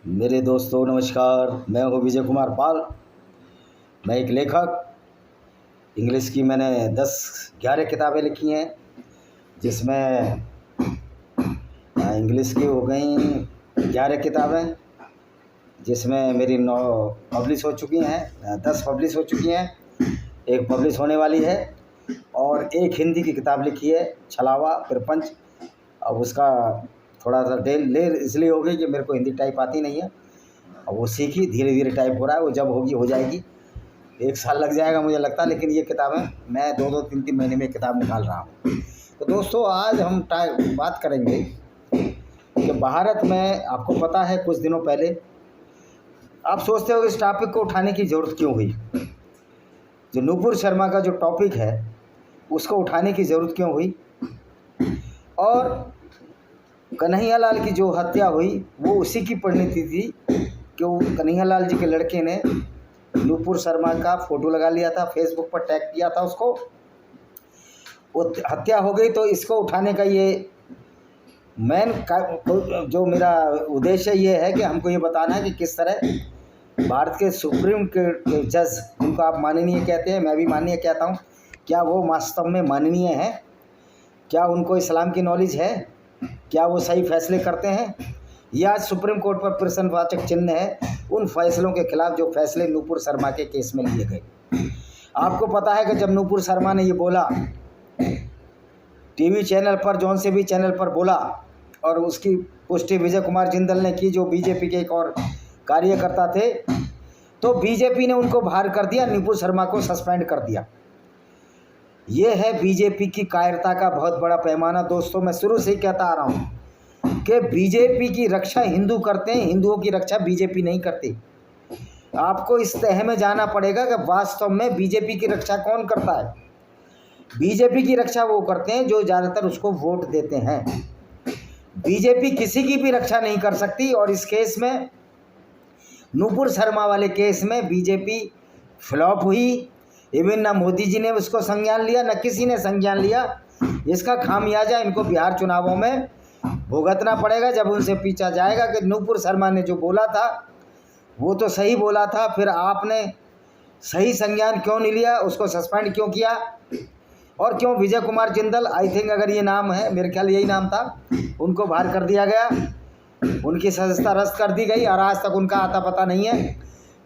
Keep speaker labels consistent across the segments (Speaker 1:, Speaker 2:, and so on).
Speaker 1: मेरे दोस्तों नमस्कार। मैं हूँ विजय कुमार पाल। मैं एक लेखक। इंग्लिश की मैंने 10-11 किताबें लिखी हैं, जिसमें इंग्लिश की हो गई 11 किताबें, जिसमें मेरी 9 पब्लिश हो चुकी हैं, 10 पब्लिश हो चुकी हैं, एक पब्लिश होने वाली है और एक हिंदी की किताब लिखी है, छलावा प्रपंच। अब उसका थोड़ा सा देर इसलिए हो गई कि मेरे को हिंदी टाइप आती नहीं है, और वो सीखी, धीरे धीरे टाइप हो रहा है। वो जब होगी हो जाएगी, 1 साल लग जाएगा मुझे लगता है, लेकिन ये किताबें मैं 2-2, 3-3 महीने में किताब निकाल रहा हूँ। तो दोस्तों, आज हम बात करेंगे कि भारत में, आपको पता है कुछ दिनों पहले, आप सोचते हो कि इस टॉपिक को उठाने की ज़रूरत क्यों हुई। जो नुपुर शर्मा का जो टॉपिक है उसको उठाने की ज़रूरत क्यों हुई, और कन्हैयालाल की जो हत्या हुई वो उसी की परिणति थी कि वो कन्हैयालाल जी के लड़के ने नुपुर शर्मा का फ़ोटो लगा लिया था, फेसबुक पर टैग किया था उसको, वो हत्या हो गई। तो इसको उठाने का ये जो मेरा उद्देश्य ये है कि हमको ये बताना है कि किस तरह भारत के सुप्रीम के जज, जिनको आप माननीय कहते हैं, मैं भी माननीय कहता हूँ, क्या वो वास्तव में माननीय हैं? क्या उनको इस्लाम की नॉलेज है? क्या वो सही फैसले करते हैं? या सुप्रीम कोर्ट पर प्रश्नवाचक चिन्ह है उन फैसलों के खिलाफ जो फैसले नुपुर शर्मा के केस में लिए गए। आपको पता है कि जब नुपुर शर्मा ने ये बोला, टीवी चैनल पर, जौन से भी चैनल पर बोला, और उसकी पुष्टि विजय कुमार जिंदल ने की, जो बीजेपी के एक और कार्यकर्ता थे, तो बीजेपी ने उनको बाहर कर दिया, नुपुर शर्मा को सस्पेंड कर दिया। ये है बीजेपी की कायरता का बहुत बड़ा पैमाना। दोस्तों, मैं शुरू से ही कहता आ रहा हूँ कि बीजेपी की रक्षा हिंदू करते हैं, हिंदुओं की रक्षा बीजेपी नहीं करती। आपको इस तह में जाना पड़ेगा कि वास्तव में बीजेपी की रक्षा कौन करता है। बीजेपी की रक्षा वो करते हैं जो ज़्यादातर उसको वोट देते हैं। बीजेपी किसी की भी रक्षा नहीं कर सकती, और इस केस में, नुपुर शर्मा वाले केस में, बीजेपी फ्लॉप हुई। इवन ना मोदी जी ने उसको संज्ञान लिया, न किसी ने संज्ञान लिया। इसका खामियाजा इनको बिहार चुनावों में भुगतना पड़ेगा, जब उनसे पूछा जाएगा कि नुपुर शर्मा ने जो बोला था वो तो सही बोला था, फिर आपने सही संज्ञान क्यों नहीं लिया, उसको सस्पेंड क्यों किया, और क्यों विजय कुमार जिंदल, आई थिंक अगर ये नाम है, मेरे ख्याल यही नाम था, उनको बाहर कर दिया गया, उनकी सदस्यता रद्द कर दी गई, और आज तक उनका आता पता नहीं है।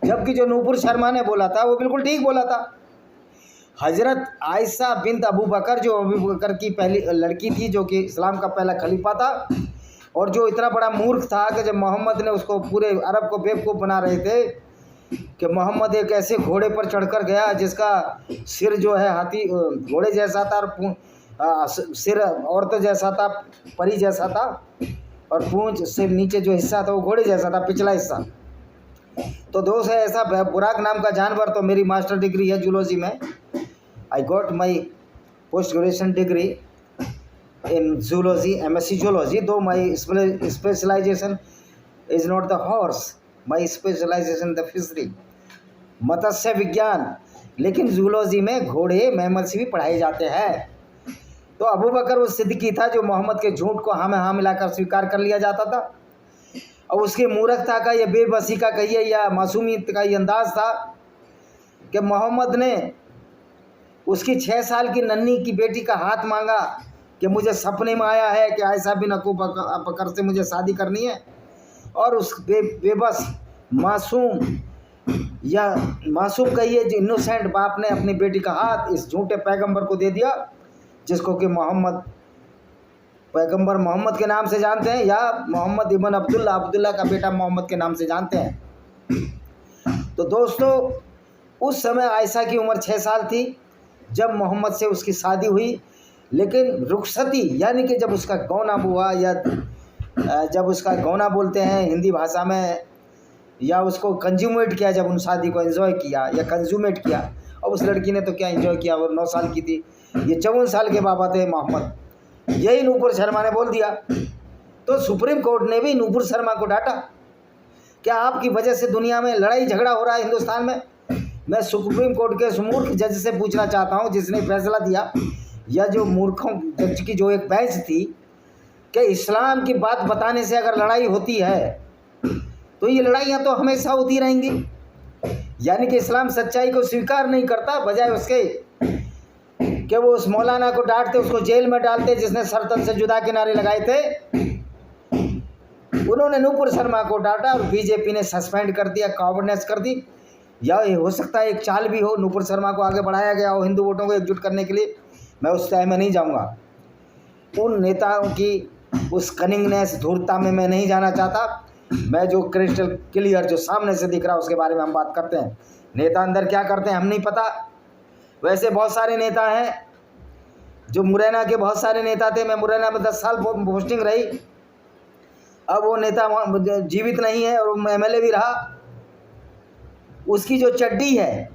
Speaker 1: जबकि जो नुपुर शर्मा ने बोला था वो बिल्कुल ठीक बोला था। हजरत आयशा बिन्त अबू बकर, जो अबू बकर की पहली लड़की थी, जो कि इस्लाम का पहला खलीफा था, और जो इतना बड़ा मूर्ख था कि जब मोहम्मद ने उसको, पूरे अरब को बेवकूफ़ बना रहे थे कि मोहम्मद एक ऐसे घोड़े पर चढ़कर गया जिसका सिर जो है हाथी घोड़े जैसा था, और सिर औरत जैसा था, परी जैसा था, और पूंछ से नीचे जो हिस्सा था वो घोड़े जैसा था, पिछला हिस्सा। तो दोस्त है, ऐसा बुराक नाम का जानवर। तो मेरी मास्टर डिग्री है जूलॉजी में। I got my post graduation degree in zoology, MSc zoology, though my specialization is not the horse, my specialization the fishery, मत्स्य विज्ञान। लेकिन जूलॉजी में घोड़े, मैमल्स भी पढ़ाए जाते हैं। तो अबू बकर वो सिद्दीकी था जो मोहम्मद के झूठ को हाँ में हाँ मिलाकर स्वीकार कर लिया जाता था, और उसकी मूर्खता का या बेबसी का कहिए या मासूमियत का ये अंदाज था कि मोहम्मद ने उसकी 6 साल की नन्ही की बेटी का हाथ मांगा कि मुझे सपने में आया है कि आयशा बिन अबू बकर से मुझे शादी करनी है, और उस बेबस मासूम कहिए जो इनोसेंट बाप ने अपनी बेटी का हाथ इस झूठे पैगंबर को दे दिया, जिसको कि पैगंबर मोहम्मद के नाम से जानते हैं, या मोहम्मद इबन अब्दुल्ला का बेटा मोहम्मद के नाम से जानते हैं। तो दोस्तों, उस समय आयशा की उम्र 6 साल थी जब मोहम्मद से उसकी शादी हुई। लेकिन रुखसती, यानी कि जब उसका गौना हुआ, या जब उसका गौना बोलते हैं हिंदी भाषा में, या उसको कंज्यूमेट किया, जब उन शादी को एंजॉय किया या कंज्यूमेट किया, और उस लड़की ने तो क्या एंजॉय किया, वो 9 साल की थी, ये 54 साल के बाबा थे मोहम्मद। यही नुपुर शर्मा ने बोल दिया। तो सुप्रीम कोर्ट ने भी नुपुर शर्मा को डांटा, क्या आपकी वजह से दुनिया में लड़ाई झगड़ा हो रहा है हिंदुस्तान में। मैं सुप्रीम कोर्ट के उस मूर्ख जज से पूछना चाहता हूं जिसने फैसला दिया, या जो मूर्खों जज की जो एक बेंच थी, कि इस्लाम की बात बताने से अगर लड़ाई होती है तो ये लड़ाइयाँ तो हमेशा होती रहेंगी। यानी कि इस्लाम सच्चाई को स्वीकार नहीं करता, बजाय उसके कि वो उस मौलाना को डांटते, उसको जेल में डालते जिसने सर तन से जुदा के नारे लगाए थे। उन्होंने नूपुर शर्मा को डांटा और बीजेपी ने सस्पेंड कर दिया, कॉवर्डनेस कर दी। या ये हो सकता है एक चाल भी हो, नूपुर शर्मा को आगे बढ़ाया गया हो हिंदू वोटों को एकजुट करने के लिए। मैं उस टाइम में नहीं जाऊंगा, उन नेताओं की उस कनिंगनेस, धूर्तता में मैं नहीं जाना चाहता। मैं जो क्रिस्टल क्लियर जो सामने से दिख रहा है उसके बारे में हम बात करते हैं। नेता अंदर क्या करते हैं हम नहीं पता। वैसे बहुत सारे नेता हैं जो मुरैना के बहुत सारे नेता थे। मैं मुरैना में 10 साल पोस्टिंग रही। अब वो नेता जीवित नहीं है और MLA भी रहा। उसकी जो चड्डी है,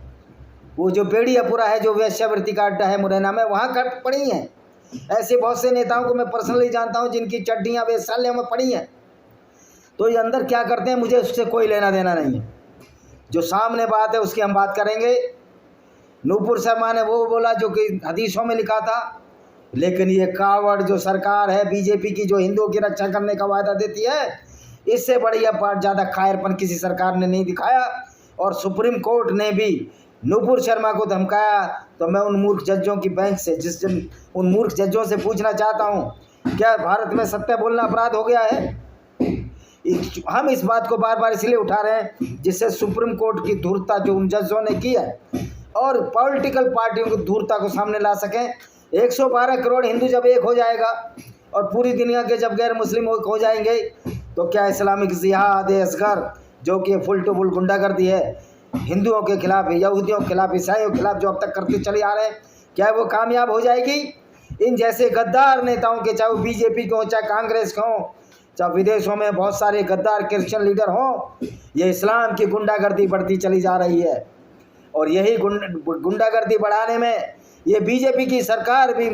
Speaker 1: वो जो बेड़ियापुरा है, जो वेश्यावृत्ति का अड्डा है मुरैना में, वहाँ कट पड़ी हैं। ऐसे बहुत से नेताओं को मैं पर्सनली जानता हूँ जिनकी चड्डियाँ वेश्यालयों में पड़ी हैं। तो ये अंदर क्या करते हैं मुझे उससे कोई लेना देना नहीं है। जो सामने बात है उसकी हम बात करेंगे। नूपुर शर्मा ने वो बोला जो कि हदीसों में लिखा था, लेकिन ये कावड़ जो सरकार है बीजेपी की, जो हिंदुओं की रक्षा करने का वायदा देती है, इससे बढ़िया बात ज़्यादा कायरपन किसी सरकार ने नहीं दिखाया। और सुप्रीम कोर्ट ने भी नूपुर शर्मा को धमकाया। तो मैं उन मूर्ख जजों की बेंच से उन मूर्ख जजों से पूछना चाहता हूँ, क्या भारत में सत्य बोलना अपराध हो गया है? हम इस बात को बार बार इसलिए उठा रहे हैं जिससे सुप्रीम कोर्ट की धूर्तता जो उन जजों ने की है और पॉलिटिकल पार्टियों की धूर्तता को सामने ला सकें। 112 करोड़ हिंदू जब एक हो जाएगा और पूरी दुनिया के जब गैर मुस्लिम हो जाएंगे, तो क्या इस्लामिक जिहाद असगर जो कि फुल टू फुल गुंडागर्दी है हिंदुओं के खिलाफ, यहूदियों के खिलाफ, ईसाइयों के खिलाफ जो अब तक करते चले आ रहे हैं, क्या वो कामयाब हो जाएगी? इन जैसे गद्दार नेताओं के, चाहे वो बीजेपी के हों, चाहे कांग्रेस के हों, चाहे विदेशों में बहुत सारे गद्दार क्रिश्चियन लीडर हों, ये इस्लाम की गुंडागर्दी बढ़ती चली जा रही है। और यही गुंडागर्दी बढ़ाने में ये बीजेपी की सरकार भी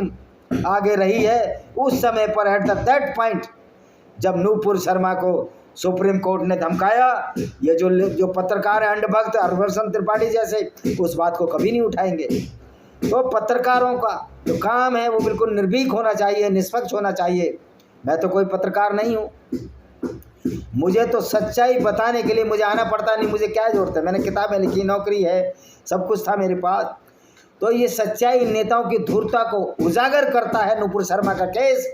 Speaker 1: आगे रही है। उस समय पर एट दैट पॉइंट जब नूपुर शर्मा को सुप्रीम कोर्ट ने धमकाया, ये जो पत्रकार हैं अंधभक्त हरभजन त्रिपाठी जैसे, उस बात को कभी नहीं उठाएंगे। तो पत्रकारों का जो काम है वो बिल्कुल निर्भीक होना चाहिए, निष्पक्ष होना चाहिए। मैं तो कोई पत्रकार नहीं हूँ, मुझे तो सच्चाई बताने के लिए मुझे आना पड़ता नहीं। मुझे क्या जरूरत है, मैंने किताबें लिखी, नौकरी है, सब कुछ था मेरे पास। तो ये सच्चाई नेताओं की धूर्तता को उजागर करता है नूपुर शर्मा का केस।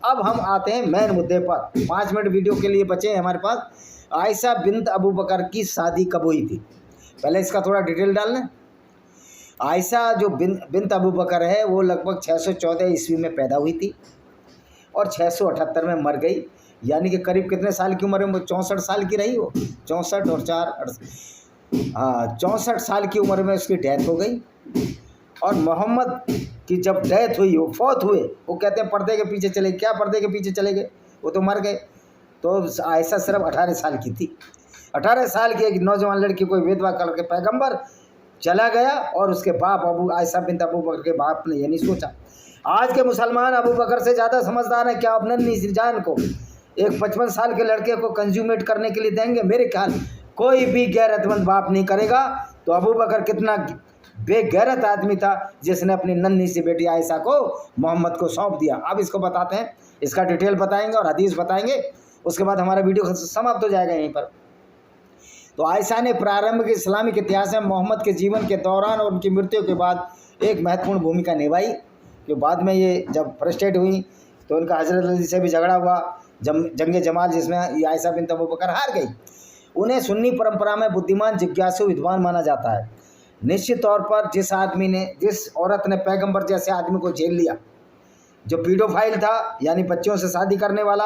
Speaker 1: अब हम आते हैं मेन मुद्दे पर। 5 मिनट वीडियो के लिए बचे हैं हमारे पास। आयशा बिन्त अबू बकर की शादी कब हुई थी, पहले इसका थोड़ा डिटेल डालना। आयशा जो बिन्त अबू बकर है वो लगभग 614 ईस्वी में पैदा हुई थी और 678 में मर गई। यानी कि करीब कितने साल की उम्र में? 64 साल की रही वो। 64 और 4 64 साल की उम्र में उसकी डेथ हो गई। और मोहम्मद की जब डेथ हुई, वो फौत हुए, वो कहते हैं पर्दे के पीछे चले। क्या पर्दे के पीछे चले गए? वो तो मर गए। तो आयशा सिर्फ 18 साल की थी। 18 साल की एक नौजवान लड़की कोई विधवा करके पैगंबर चला गया और उसके बाप आयशा बिन्त अबू बकर के बाप ने ये नहीं सोचा। आज के मुसलमान अबू बकर से ज़्यादा समझदार हैं। क्या अपने निजान को एक 55 साल के लड़के को कंज्यूमेट करने के लिए देंगे? मेरे ख्याल कोई भी गैरतमंद बाप नहीं करेगा। तो अबू बकर कितना बेगैरत आदमी था जिसने अपनी नन्ही सी बेटी आयशा को मोहम्मद को सौंप दिया। अब इसको बताते हैं, इसका डिटेल बताएंगे और हदीस बताएंगे, उसके बाद हमारा वीडियो समाप्त हो जाएगा यहीं पर। तो आयशा ने प्रारंभिक इस्लामिक इतिहास में मोहम्मद के जीवन के दौरान और उनकी मृत्यु के बाद एक महत्वपूर्ण भूमिका निभाई। कि बाद में ये जब फ्रस्ट्रेट हुई तो उनका हजरत अली से भी झगड़ा हुआ, जंग जमाल, जिसमें आयशा बिन्त अबू बकर हार गई। उन्हें सुन्नी परंपरा में बुद्धिमान, जिज्ञासु, विद्वान माना जाता है। निश्चित तौर पर जिस औरत ने पैगंबर जैसे आदमी को झेल लिया, जो पीडोफाइल था यानी बच्चों से शादी करने वाला,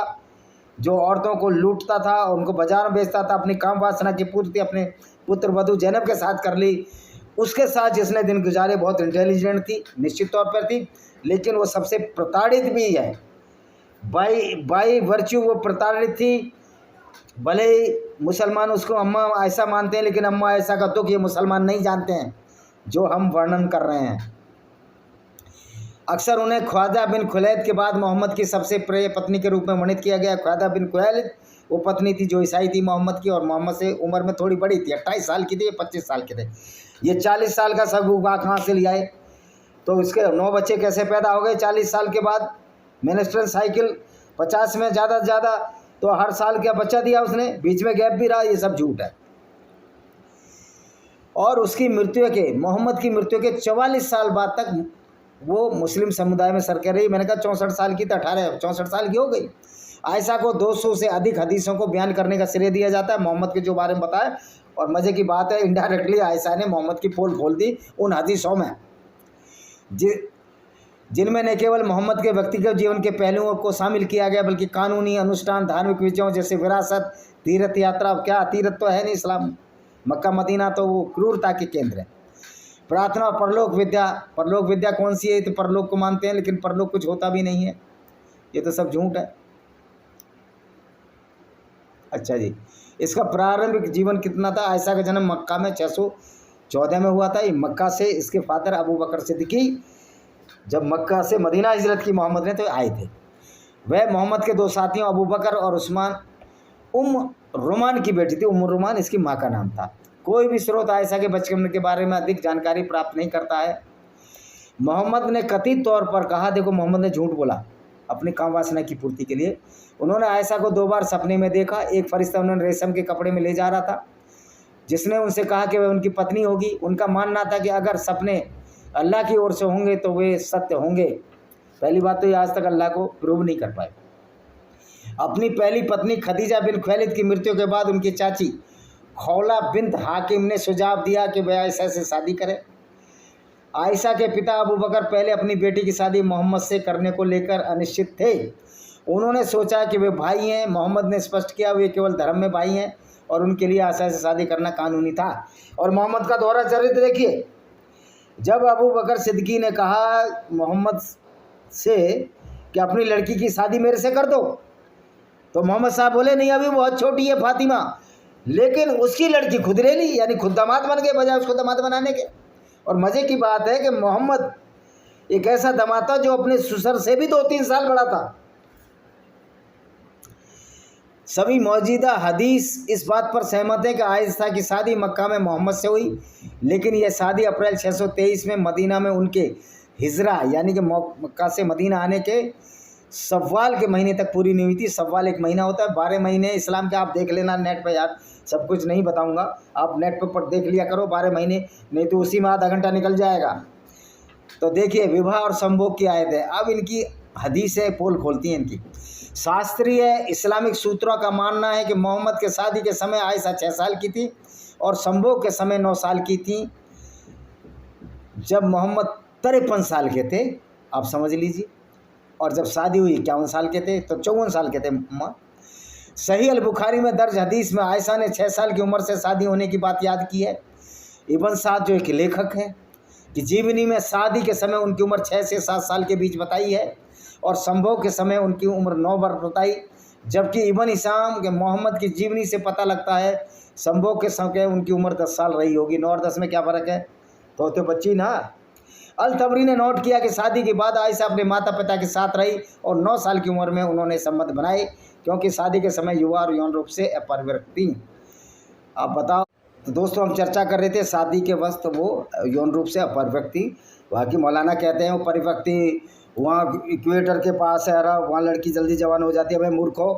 Speaker 1: जो औरतों को लूटता था और उनको बाजार में बेचता था, अपनी काम वासना की पूर्ति अपने पुत्र वधू जैनब के साथ कर ली, उसके साथ जिसने दिन गुजारे, बहुत इंटेलिजेंट थी, निश्चित तौर पर थी, लेकिन वो सबसे प्रताड़ित भी है। बाई वर्च्यू वो प्रताड़ित थी। भले ही मुसलमान उसको अम्मा आयशा मानते हैं, लेकिन अम्मा आयशा का दुख ये मुसलमान नहीं जानते हैं जो हम वर्णन कर रहे हैं। अक्सर उन्हें ख्वाजा बिन खुलैद के बाद मोहम्मद की सबसे प्रिय पत्नी के रूप में वर्णित किया गया। ख्वाजा बिन खुलैद वो पत्नी थी जो ईसाई थी मोहम्मद की, और मोहम्मद से उम्र में थोड़ी बड़ी थी। 28 साल की थी, ये 25 साल के थे। ये 40 साल का सगुआ कहाँ से ले आए? तो इसके 9 बच्चे कैसे पैदा हो गए 40 साल के बाद? मेंस्ट्रुअल साइकिल 50 में ज़्यादा से ज़्यादा तो हर साल क्या बच्चा दिया उसने, बीच में गैप भी रहा, ये सब झूठ है। और उसकी मृत्यु के, मोहम्मद की मृत्यु के 44 साल बाद तक वो मुस्लिम समुदाय में सरकार रही। मैंने कहा 64 साल की, तो 64 साल की हो गई। आयशा को 200 से अधिक हदीसों को बयान करने का श्रेय दिया जाता है, मोहम्मद के जो बारे में बताया। और मज़े की बात है, इनडायरेक्टली आयशा ने मोहम्मद की पोल खोल दी उन हदीसों में जिनमें न केवल मोहम्मद के व्यक्तिगत जीवन के पहलुओं को शामिल किया गया, बल्कि कानूनी अनुष्ठान, धार्मिक विषयों जैसे विरासत, तीर्थ यात्रा। क्या तीर्थ तो है नहीं इस्लाम, मक्का मदीना तो वो क्रूरता के केंद्र है। प्रार्थना और परलोक विद्या, परलोक विद्या कौन सी है? तो परलोक को मानते हैं, लेकिन परलोक कुछ होता भी नहीं है, ये तो सब झूठ है। अच्छा जी, इसका प्रारंभिक जीवन कितना था? आयशा का जन्म मक्का में 614 में हुआ था। ये मक्का से इसके फादर अबू बकर सिद्दीकी जब मक्का से मदीना हिजरत की मोहम्मद ने तो आए थे। वह मोहम्मद के 2 साथियों अबू बकर और उस्मान रुमान की बेटी थी। रुमान इसकी माँ का नाम था। कोई भी स्रोत आयशा के बचपन के बारे में अधिक जानकारी प्राप्त नहीं करता है। मोहम्मद ने कथित तौर पर कहा, देखो मोहम्मद ने झूठ बोला अपनी काम वासना की पूर्ति के लिए। उन्होंने आयशा को 2 बार सपने में देखा। एक फरिश्ता उन्होंने रेशम के कपड़े में ले जा रहा था, जिसने उनसे कहा कि वह उनकी पत्नी होगी। उनका मानना था कि अगर सपने अल्लाह की ओर से होंगे तो वे सत्य होंगे। पहली बात तो ये आज तक अल्लाह को प्रूव नहीं कर पाए। अपनी पहली पत्नी खदीजा बिन खुवैलिद की मृत्यु के बाद उनकी चाची खौला बिन्त हाकिम ने सुझाव दिया कि वह आयशा से शादी करे। आयशा के पिता अबू बकर पहले अपनी बेटी की शादी मोहम्मद से करने को लेकर अनिश्चित थे। उन्होंने सोचा कि वे भाई हैं। मोहम्मद ने स्पष्ट किया वे केवल धर्म में भाई हैं और उनके लिए आयशा से शादी करना कानूनी था। और मोहम्मद का दोहरा चरित्र देखिए, जब अबू बकर सिद्दीकी ने कहा मोहम्मद से कि अपनी लड़की की शादी मेरे से कर दो, तो मोहम्मद साहब बोले नहीं, अभी बहुत छोटी है फातिमा। लेकिन उसकी लड़की खुद ले ली, यानी खुद दामाद बन गए बजाय उसको दामाद बनाने के। और मज़े की बात है कि मोहम्मद एक ऐसा दामाद था जो अपने ससुर से भी 2-3 साल बड़ा था। सभी मौजूदा हदीस इस बात पर सहमत है कि आयशा की शादी मक्का में मोहम्मद से हुई, लेकिन यह शादी अप्रैल 623 में मदीना में उनके हिजरा यानी कि मक्का से मदीना आने के सव्वाल के महीने तक पूरी नहीं हुई थी। सव्वाल एक महीना होता है, 12 महीने इस्लाम के। आप देख लेना नेट पे, यार सब कुछ नहीं बताऊंगा, आप नेट पर देख लिया करो 12 महीने, नहीं तो उसी में आधा घंटा निकल जाएगा। तो देखिए, विवाह और संभोग की आयत है। अब इनकी हदीसें पोल खोलती हैं इनकी। शास्त्रीय इस्लामिक सूत्रों का मानना है कि मोहम्मद के शादी के समय आयशा 6 साल की थी और संभोग के समय 9 साल की थी। जब मोहम्मद 53 साल के थे, आप समझ लीजिए, और जब शादी हुई 51 साल के थे, तो 54 साल के थे। सही अल बुखारी में दर्ज हदीस में आयशा ने 6 साल की उम्र से शादी होने की बात याद की है। इब्न साद जो एक लेखक हैं कि जीवनी में शादी के समय उनकी उम्र 6 से 7 साल के बीच बताई है और संभोग के समय उनकी उम्र 9 वर्ष बताई। जबकि इब्न हिशाम के मोहम्मद की जीवनी से पता लगता है संभोग के समय उनकी उम्र 10 साल रही होगी। 9 और 10 में क्या फ़र्क है? तो बच्ची ना। अल तबरी ने नोट किया कि शादी के बाद आयशा अपने माता पिता के साथ रही और 9 साल की उम्र में उन्होंने संबंध बनाए, क्योंकि शादी के समय युवा और यौन रूप से अपरिपक्व थी। आप बताओ। तो दोस्तों, हम चर्चा कर रहे थे शादी के वक्त वो यौन रूप से अपरिपक्व थी। वहाँ की मौलाना कहते हैं वो परिपक्व थी, वहाँ इक्वेटर के पास है, वहाँ लड़की जल्दी जवान हो जाती है। भाई मूर्खो,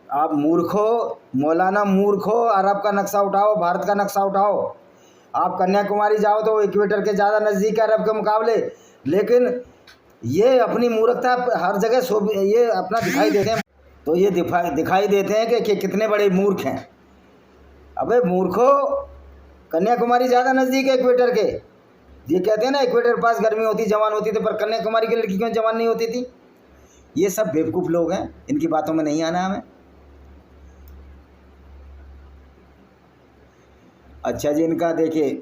Speaker 1: आप मूर्खो, मौलाना मूर्खो, अरब का नक्शा उठाओ, भारत का नक्शा उठाओ। आप कन्याकुमारी जाओ तो इक्वेटर के ज़्यादा नज़दीक है अरब के मुकाबले, लेकिन ये अपनी मूर्खता हर जगह ये अपना दिखाई देते हैं। तो ये दिखाई देते हैं कि कितने बड़े मूर्ख हैं। अबे मूर्खो, कन्याकुमारी ज़्यादा नज़दीक है इक्वेटर के। ये कहते हैं ना इक्वेटर के पास गर्मी होती जवान होती थी, पर कन्याकुमारी की लड़की क्यों जवान नहीं होती थी? ये सब बेवकूफ़ लोग हैं, इनकी बातों में नहीं आना हमें। अच्छा जी, इनका देखिए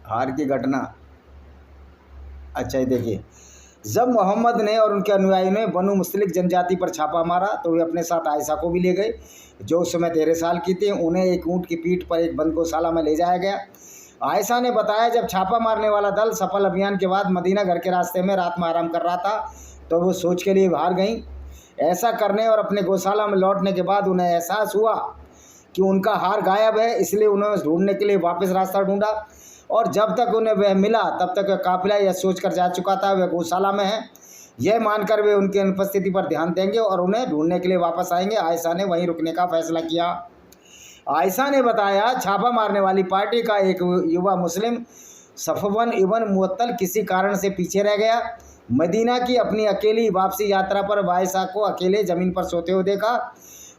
Speaker 1: हार की घटना। अच्छा ये देखिए, जब मोहम्मद ने और उनके अनुयायियों ने बनु मुस्तलिक जनजाति पर छापा मारा तो वे अपने साथ आयशा को भी ले गए, जो उस समय 13 साल की थी। उन्हें एक ऊँट की पीठ पर एक बंद गौशाला में ले जाया गया। आयशा ने बताया, जब छापा मारने वाला दल सफल अभियान के बाद मदीना घर के रास्ते में रात में आराम कर रहा था तो वो सोच के लिए बाहर गईं। ऐसा करने और अपने गौशाला में लौटने के बाद उन्हें एहसास हुआ कि उनका हार गायब है, इसलिए उन्होंने ढूंढने के लिए वापस रास्ता ढूंढा। और जब तक उन्हें वह मिला तब तक वह काफिला यह सोचकर जा चुका था वह गौशाला में है। यह मानकर वे उनकी अनुपस्थिति पर ध्यान देंगे और उन्हें ढूंढने के लिए वापस आएंगे। आयशा ने वहीं रुकने का फैसला किया। आयशा ने बताया, छापा मारने वाली पार्टी का एक युवा मुस्लिम सफवन इब्न मुअत्तल किसी कारण से पीछे रह गया। मदीना की अपनी अकेली वापसी यात्रा पर आयशा को अकेले ज़मीन पर सोते हुए देखा।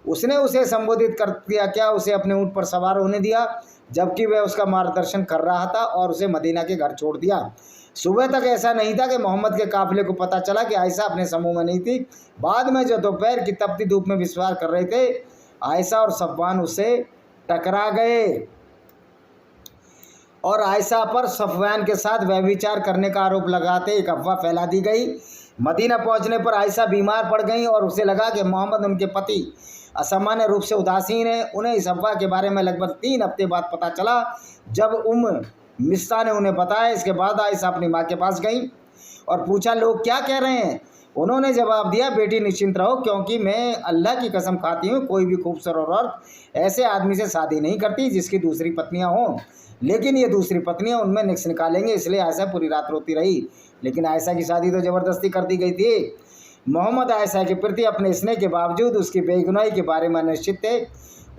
Speaker 1: उसने उसे संबोधित कर दिया, क्या उसे अपने ऊँट पर सवार होने दिया, जबकि वह उसका मार्गदर्शन कर रहा था, और उसे मदीना के घर छोड़ दिया। सुबह तक ऐसा नहीं था कि मोहम्मद के काफिले को पता चला कि आयशा अपने समूह में नहीं थी। बाद में जो दोपहर की तपती धूप में विश्वास कर रहे थे, आयशा और सफवान उससे टकरा गए और आयशा पर सफवान के साथ व्यभिचार करने का आरोप लगाते एक अफवाह फैला दी गई। मदीना पहुंचने पर आयशा बीमार पड़ गई और उसे लगा कि मोहम्मद उनके पति असामान्य रूप से उदासीन है। उन्हें इस अफवाह के बारे में लगभग 3 हफ्ते बाद पता चला, जब मिस्ता ने उन्हें बताया। इसके बाद आयशा अपनी माँ के पास गई और पूछा, लोग क्या कह रहे हैं? उन्होंने जवाब दिया, बेटी निश्चिंत रहो, क्योंकि मैं अल्लाह की कसम खाती हूँ, कोई भी खूबसूरत औरत ऐसे आदमी से शादी नहीं करती जिसकी दूसरी पत्नियाँ हों। लेकिन ये दूसरी पत्नियाँ उनमें निक्स निकालेंगे। इसलिए आयशा पूरी रात रोती रही। लेकिन आयशा की शादी तो ज़बरदस्ती कर दी गई थी। मोहम्मद आयशा के प्रति अपने स्नेह के बावजूद उसकी बेगुनाही के बारे में निश्चित थे।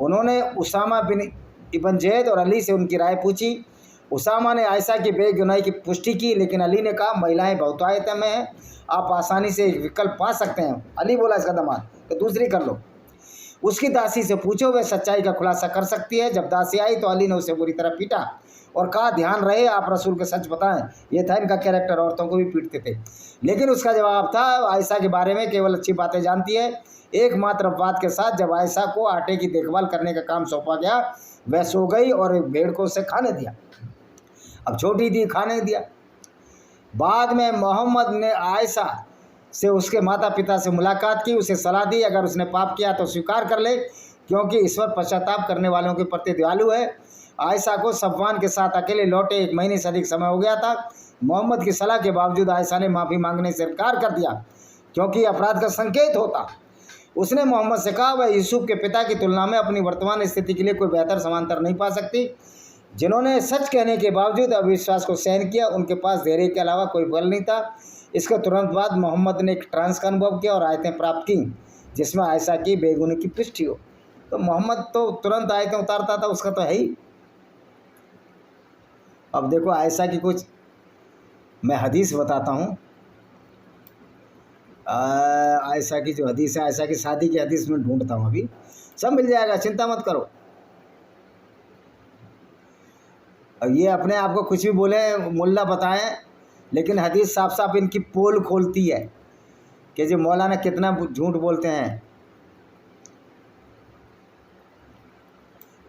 Speaker 1: उन्होंने उसामा बिन इब्न ज़ैद और अली से उनकी राय पूछी। उसामा ने आयशा की बेगुनाही की पुष्टि की, लेकिन अली ने कहा, महिलाएं बहुतायत में हैं, आप आसानी से एक विकल्प पा सकते हैं। अली बोला, इसका दामाद, तो दूसरी कर लो। उसकी दासी से पूछो, वह सच्चाई का खुलासा कर सकती है। जब दासी आई तो अली ने उसे बुरी तरह पीटा और कहा, ध्यान रहे, आप रसूल के सच बताएं। ये था इनका कैरेक्टर, औरतों को भी पीटते थे। लेकिन उसका जवाब था, आयशा के बारे में केवल अच्छी बातें जानती है। एकमात्र बात के साथ, जब आयशा को आटे की देखभाल करने का काम सौंपा गया, वह सो गई और एक भेड़ को उसे खाने दिया। अब छोटी थी, खाने दिया। बाद में मोहम्मद ने आयशा से उसके माता पिता से मुलाकात की, उसे सलाह दी, अगर उसने पाप किया तो स्वीकार कर ले, क्योंकि ईश्वर पश्चाताप करने वालों के प्रति दयालु है। आयशा को सफवान के साथ अकेले लौटे 1 महीने से अधिक समय हो गया था। मोहम्मद की सलाह के बावजूद आयशा ने माफ़ी मांगने से इनकार कर दिया, क्योंकि अपराध का संकेत होता। उसने मोहम्मद से कहा, वह यूसुफ के पिता की तुलना में अपनी वर्तमान स्थिति के लिए कोई बेहतर समांतर नहीं पा सकती। जिन्होंने सच कहने के बावजूद अविश्वास को सहन किया, उनके पास धैर्य के अलावा कोई बल नहीं था। इसके तुरंत बाद मोहम्मद ने एक ट्रांस का अनुभव किया और आयतें प्राप्त की, जिसमें आयशा की बेगुनाही की पुष्टि हो। तो मोहम्मद तो तुरंत आयतें उतारता था, उसका तो है ही। अब देखो, आयशा की कुछ मैं हदीस बताता हूँ। आयशा की जो हदीस है, आयशा की शादी की हदीस में ढूंढता हूँ, अभी सब मिल जाएगा, चिंता मत करो। अब ये अपने आप को कुछ भी बोले, मुल्ला बताएं, लेकिन हदीस साफ साफ इनकी पोल खोलती है कि जो मौलाना कितना झूठ बोलते हैं।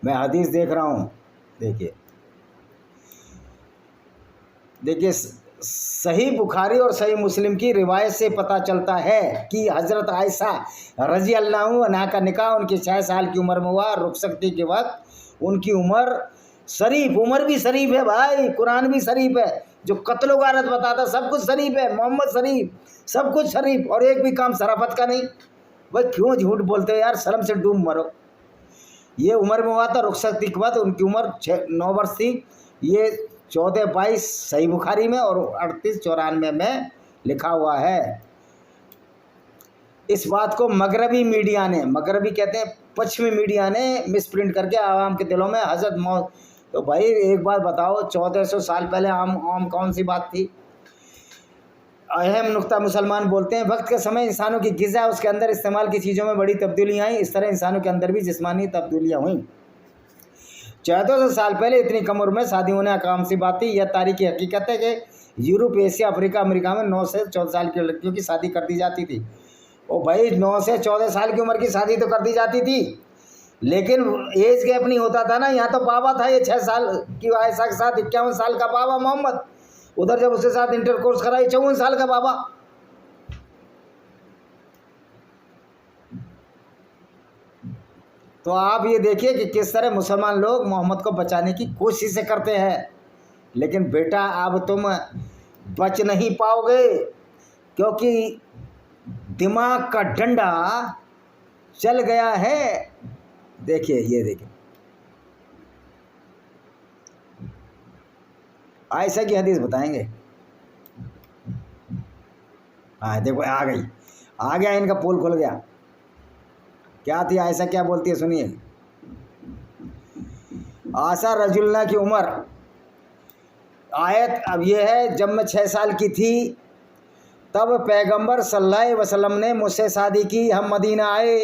Speaker 1: मैं हदीस देख रहा हूँ, देखिए सही बुखारी और सही मुस्लिम की रिवायत से पता चलता है कि हज़रत आयशा रजी अल्लाह अन्हा का निकाह उनकी 6 साल की उम्र में हुआ। रुखसती के वक्त उनकी उम्र शरीफ, उम्र भी शरीफ है भाई, कुरान भी शरीफ है, जो कत्ल गारत बताता सब कुछ शरीफ है, मोहम्मद शरीफ, सब कुछ शरीफ, और एक भी काम शराफत का नहीं। भाई क्यों झूठ बोलते हो यार, शर्म से डूब मरो। ये उम्र में हुआ था रुखसती के बाद, उनकी उम्र 9 वर्ष थी। ये 14-22 सही बुखारी में और 38-94 में लिखा हुआ है। इस बात को मगरबी मीडिया ने, मगरबी कहते हैं पश्चिमी मीडिया ने, मिसप्रिंट करके आवाम के दिलों में हजरत मौत। तो भाई एक बात बताओ, 1400 साल पहले आम कौन सी बात थी? अहम नुक्ता मुसलमान बोलते हैं, वक्त के समय इंसानों की ग़िज़ा, उसके अंदर इस्तेमाल की चीज़ों में बड़ी तब्दीलियाँ आई। इस तरह इंसानों के अंदर भी जिस्मानी तब्दीलियाँ हुई। 1400 साल पहले इतनी कम उम्र में शादी होने आम सी बात थी। यह तारीखी हकीकत है कि यूरोप, एशिया, अफ्रीका, अमेरिका में 9 से 14 साल की लड़कियों की शादी कर दी जाती थी। ओ भाई, 9 से 14 साल की उम्र की शादी तो कर दी जाती थी, लेकिन एज गैप नहीं होता था ना। यहाँ तो बाबा था, ये 6 साल की आयशा के साथ 51 साल का बाबा मोहम्मद, उधर जब उसके साथ इंटरकोर्स कराई 54 साल का बाबा। तो आप ये देखिए कि किस तरह मुसलमान लोग मोहम्मद को बचाने की कोशिशें करते हैं। लेकिन बेटा, अब तुम बच नहीं पाओगे, क्योंकि दिमाग का डंडा चल गया है। देखिए, ये देखिए, आयशा की हदीस बताएंगे। हाँ देखो आ गई, आ गया, इनका पोल खुल गया। क्या थी आयशा, क्या बोलती है सुनिए। आशा रजुल्ला की उम्र, आयत अब ये है, जब मैं 6 साल की थी तब पैगंबर सल्लल्लाहु अलैहि वसल्लम ने मुझसे शादी की। हम मदीना आए,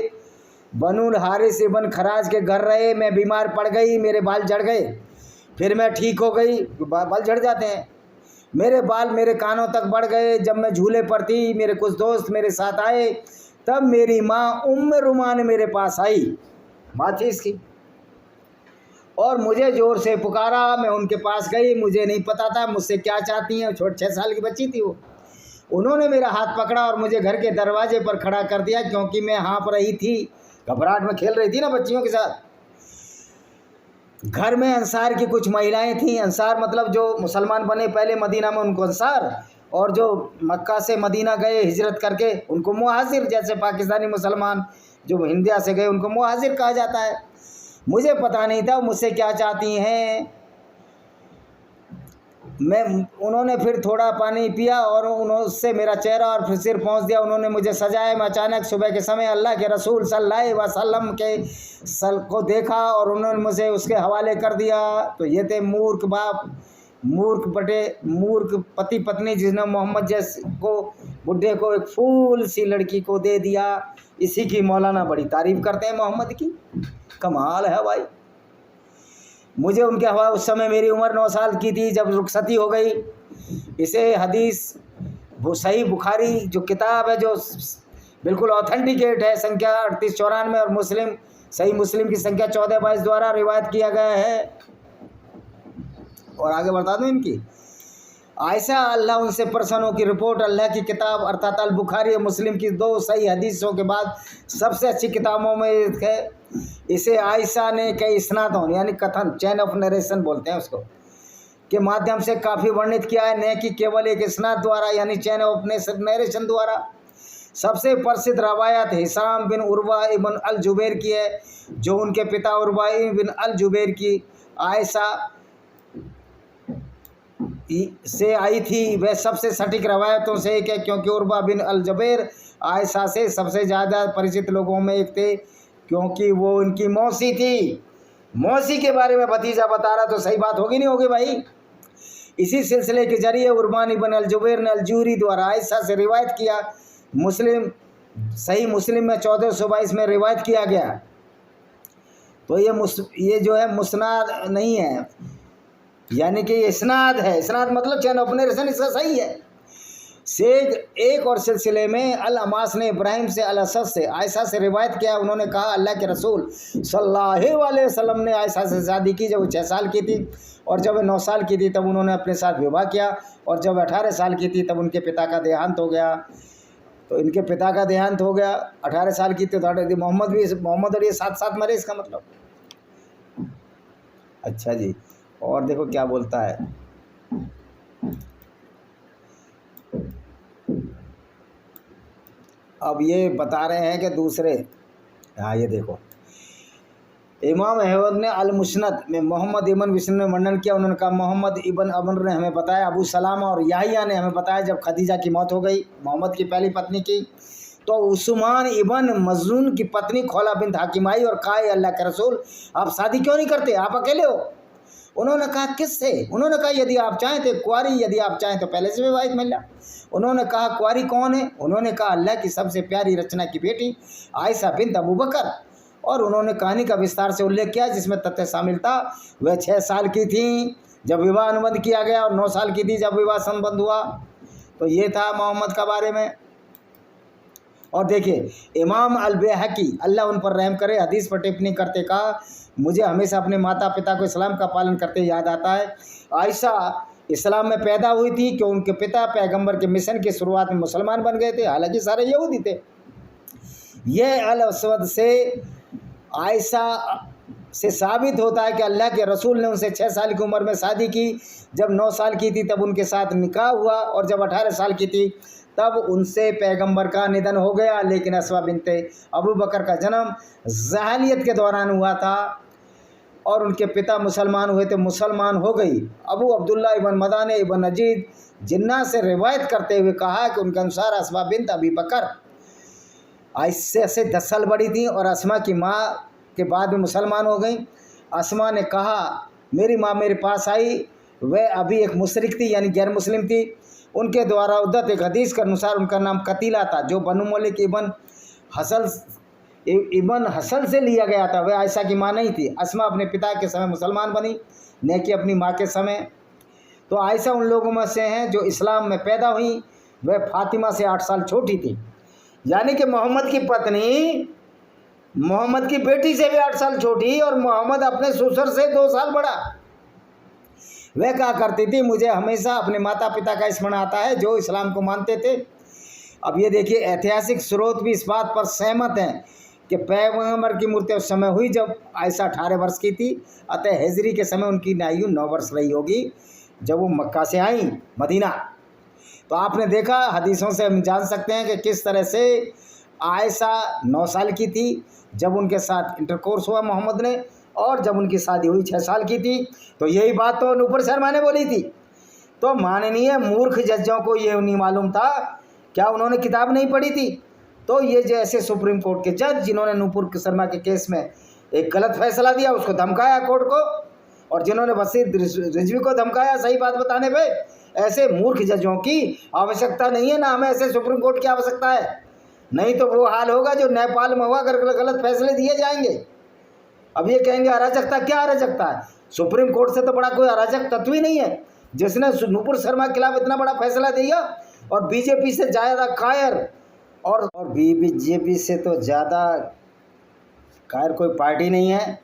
Speaker 1: बनुल हारिस इबन खराज के घर रहे। मैं बीमार पड़ गई, मेरे बाल झड़ गए, फिर मैं ठीक हो गई। बाल झड़ जाते हैं, मेरे बाल मेरे कानों तक बढ़ गए। जब मैं झूले पर थी, मेरे कुछ दोस्त मेरे साथ आए, तब मेरी माँ उम्मे रुमान मेरे पास आई, माँ थी इसकी, और मुझे ज़ोर से पुकारा। मैं उनके पास गई, मुझे नहीं पता था मुझसे क्या चाहती हैं, छोटे 6 साल की बच्ची थी वो। उन्होंने मेरा हाथ पकड़ा और मुझे घर के दरवाजे पर खड़ा कर दिया, क्योंकि मैं हाँफ रही थी, घबराहट में खेल रही थी ना बच्चियों के साथ। घर में अंसार की कुछ महिलाएं थीं। अंसार मतलब जो मुसलमान बने पहले मदीना में, उनको अंसार, और जो मक्का से मदीना गए हिजरत करके, उनको मुहाजिर। जैसे पाकिस्तानी मुसलमान जो इंडिया से गए, उनको मुहाजिर कहा जाता है। मुझे पता नहीं था मुझसे क्या चाहती हैं। उन्होंने फिर थोड़ा पानी पिया और उससे मेरा चेहरा और फिर सिर पहुँच दिया। उन्होंने मुझे सजाया। मैं अचानक सुबह के समय अल्लाह के रसूल सल्लल्लाहु अलैहि वसल्लम के सल को देखा और उन्होंने मुझे उसके हवाले कर दिया। तो ये थे मूर्ख बाप, मूर्ख पति पत्नी, जिसने मोहम्मद जैसे को बुढ़े को एक फूल सी लड़की को दे दिया। इसी की मौलाना बड़ी तारीफ करते हैं मोहम्मद की, कमाल है भाई। मुझे उनके हवा, उस समय मेरी उम्र 9 साल की थी जब रुखसती हो गई। इसे हदीस वो सही बुखारी जो किताब है, जो बिल्कुल ऑथेंटिकेट है, संख्या 3894, और मुस्लिम सही मुस्लिम की संख्या 1422 द्वारा रिवायत किया गया है। और आगे बता दूँ इनकी आयशा, अल्लाह उनसे प्रसन्न हो की रिपोर्ट, अल्लाह की किताब अर्थात अल बुखारी और मुस्लिम की 2 सही हदीसों के बाद सबसे अच्छी किताबों में है। इसे आयशा ने कई इस्नादों यानी कथन, चैन ऑफ नरेशन बोलते हैं उसको, के माध्यम से काफ़ी वर्णित किया है, न कि केवल एक इस्नाद द्वारा यानी चैन ऑफ नरेशन द्वारा। सबसे प्रसिद्ध रवायत हिसाम बिन उर्वा इबन अल जुबैर की है, जो उनके पिता उर्वा बिन अल जुबैर की आयशा से आई थी। वह सबसे सटीक रवायतों से एक है, क्योंकि उर्वा बिन अल जुबैर आयशा से सबसे ज़्यादा परिचित लोगों में एक थे, क्योंकि वो उनकी मौसी थी। मौसी के बारे में भतीजा बता रहा, तो सही बात होगी नहीं होगी भाई। इसी सिलसिले के जरिए उर्बान इबन अल जुबैर ने अल-जूरी द्वारा आयशा से रिवायत किया। मुस्लिम सही मुस्लिम में 1422 में रिवायत किया गया। तो ये जो है मुस्नाद नहीं है, यानी कि इस्नाद है। इस्नाद मतलब चैन ऑफ नरेशन इसका सही है। एक और सिलसिले में अल अमास ने इब्राहिम से अल असद से आयशा से रिवायत किया। उन्होंने कहा अल्लाह के रसूल सल्लल्लाहु अलैहि वसल्लम ने आयशा से शादी की जब वो 6 साल की थी, और जब वो 9 साल की थी तब उन्होंने अपने साथ विवाह किया, और जब 18 साल की थी तब उनके पिता का देहांत हो गया। तो इनके पिता का देहांत हो गया, 18 साल की थी। तो मोहम्मद और ये साथ मरे, इसका मतलब। अच्छा जी, और देखो क्या बोलता है। अब ये बता रहे हैं कि दूसरे, हाँ ये देखो, इमाम अहमद ने अल मुस्नद में मोहम्मद इबन बिशर ने वर्णन किया। उन्होंने कहा मोहम्मद इबन अमर ने हमें बताया, अबू सलामा और याहिया ने हमें बताया, जब खदीजा की मौत हो गई मोहम्मद की पहली पत्नी की, तो उस्मान इबन मजून की पत्नी खौला बिन हाकिम आई और कहा अल्लाह के रसूल आप शादी क्यों नहीं करते, आप अकेले हो। उन्होंने कहा किससे। उन्होंने कहा यदि आप चाहें तो कुंवारी, यदि आप चाहें तो पहले से विवाहित महिला। उन्होंने कहा कुंवारी कौन है। उन्होंने कहा अल्लाह की सबसे प्यारी रचना की बेटी आयशा बिन्त अबू बकर। और उन्होंने कहानी का विस्तार से उल्लेख किया जिसमें तथ्य शामिल था। वह 6 साल की थी जब विवाह अनुबंध किया गया और 9 साल की थी जब विवाह संबंध हुआ। तो ये था मोहम्मद का बारे में। और देखिए इमाम अल-बैहकी अल्लाह उन पर रहम करे हदीस पर टिप्पणी करते कहा मुझे हमेशा अपने माता पिता को इस्लाम का पालन करते याद आता है। आयशा इस्लाम में पैदा हुई थी कि उनके पिता पैगंबर के मिशन की शुरुआत में मुसलमान बन गए थे, हालांकि सारे यहूदी थे। यह अल-अस्वद से आयशा से साबित होता है कि अल्लाह के रसूल ने उनसे 6 साल की उम्र में शादी की। जब 9 साल की थी तब उनके साथ निकाह हुआ और जब 18 साल की थी तब उनसे पैगंबर का निधन हो गया। लेकिन अस्मा बिनते अबू बकर का जन्म जहालियत के दौरान हुआ था और उनके पिता मुसलमान हुए थे, मुसलमान हो गई। अबू अब्दुल्ला इबन मदाने इबन अजीद जिन्ना से रिवायत करते हुए कहा कि उनके अनुसार अस्मा बिन्त अबी बकर ऐसे ऐसे 10 साल बड़ी थी और अस्मा की माँ के बाद में मुसलमान हो गई। अस्मा ने कहा मेरी माँ मेरे पास आई, वह अभी एक मुशरिक थी यानी गैर मुस्लिम थी। उनके द्वारा उद्धत एक हदीस के अनुसार उनका नाम कतीला था जो बनु मलिक इबन हसल से लिया गया था। वह आयशा की माँ नहीं थी। अस्मा अपने पिता के समय मुसलमान बनी, न कि अपनी माँ के समय। तो आयशा उन लोगों में से हैं जो इस्लाम में पैदा हुई। वह फातिमा से 8 साल छोटी थी, यानी कि मोहम्मद की पत्नी मोहम्मद की बेटी से भी 8 साल छोटी और मोहम्मद अपने ससुर से 2 साल बड़ा। वह कहा करती थी मुझे हमेशा अपने माता पिता का स्मरण आता है जो इस्लाम को मानते थे। अब ये देखिए ऐतिहासिक स्रोत भी इस बात पर सहमत हैं कि पैगंबर की मृत्यु उस समय हुई जब आयशा 18 वर्ष की थी। अतः हिजरी के समय उनकी आयु 9 वर्ष रही होगी जब वो मक्का से आई मदीना। तो आपने देखा हदीसों से हम जान सकते हैं कि किस तरह से आयशा 9 साल की थी जब उनके साथ इंटरकोर्स हुआ मोहम्मद ने, और जब उनकी शादी हुई 6 साल की थी। तो यही बात तो नूपुर शर्मा ने बोली थी। तो माननीय मूर्ख जजों को ये नहीं मालूम था, क्या उन्होंने किताब नहीं पढ़ी थी? तो ये जैसे सुप्रीम कोर्ट के जज जिन्होंने नूपुर शर्मा के केस में एक गलत फैसला दिया, उसको धमकाया कोर्ट को, और जिन्होंने बशीर रिजवी को धमकाया सही बात बताने पे, ऐसे मूर्ख जजों की आवश्यकता नहीं है, ना हमें ऐसे सुप्रीम कोर्ट की आवश्यकता है। नहीं तो वो हाल होगा जो नेपाल में हुआ, अगर गलत फैसले दिए जाएंगे। अब ये कहेंगे अराजकता, क्या अराजकता है? सुप्रीम कोर्ट से तो बड़ा कोई अराजक तत्व ही नहीं है जिसने नूपुर शर्मा के खिलाफ इतना बड़ा फैसला दिया। और बीजेपी से ज़्यादा कायर और बीजेपी से तो ज़्यादा कायर कोई पार्टी नहीं है।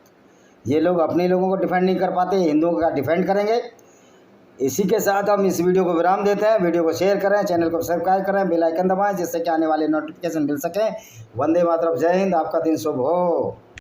Speaker 1: ये लोग अपने लोगों को डिफेंड नहीं कर पाते, हिंदुओं का डिफेंड करेंगे। इसी के साथ हम इस वीडियो को विराम देते हैं। वीडियो को शेयर करें, चैनल को सब्सक्राइब करें, बेल आइकन दबाएं जिससे कि आने वाले नोटिफिकेशन मिल सकें। वंदे मातरम, जय हिंद, आपका दिन शुभ हो।